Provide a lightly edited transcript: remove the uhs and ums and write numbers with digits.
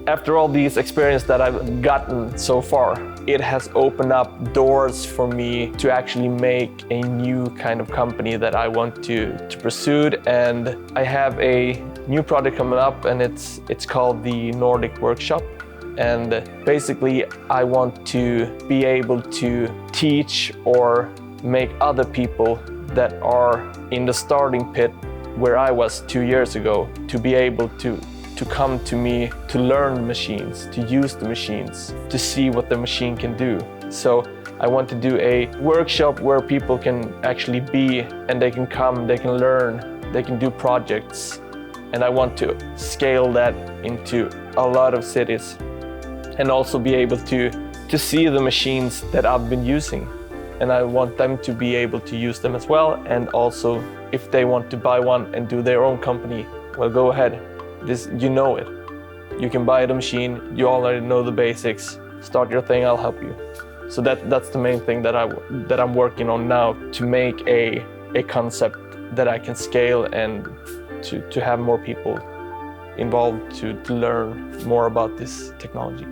After all these experience that I've gotten so far, it has opened up doors for me to actually make a new kind of company that I want to pursue. And I have a new project coming up, and it's called the Nordic Workshop. And basically, I want to be able to teach or make other people that are in the starting pit where I was 2 years ago to be able to come to me to learn machines, to use the machines, to see what the machine can do. So I want to do a workshop where people can actually be, and they can come, they can learn, they can do projects. And I want to scale that into a lot of cities and also be able to see the machines that I've been using. And I want them to be able to use them as well. And also, if they want to buy one and do their own company, well, go ahead. You know it. You can buy the machine, you already know the basics. Start your thing, I'll help you. So that's the main thing that I'm working on now, to make a concept that I can scale and to have more people involved to learn more about this technology.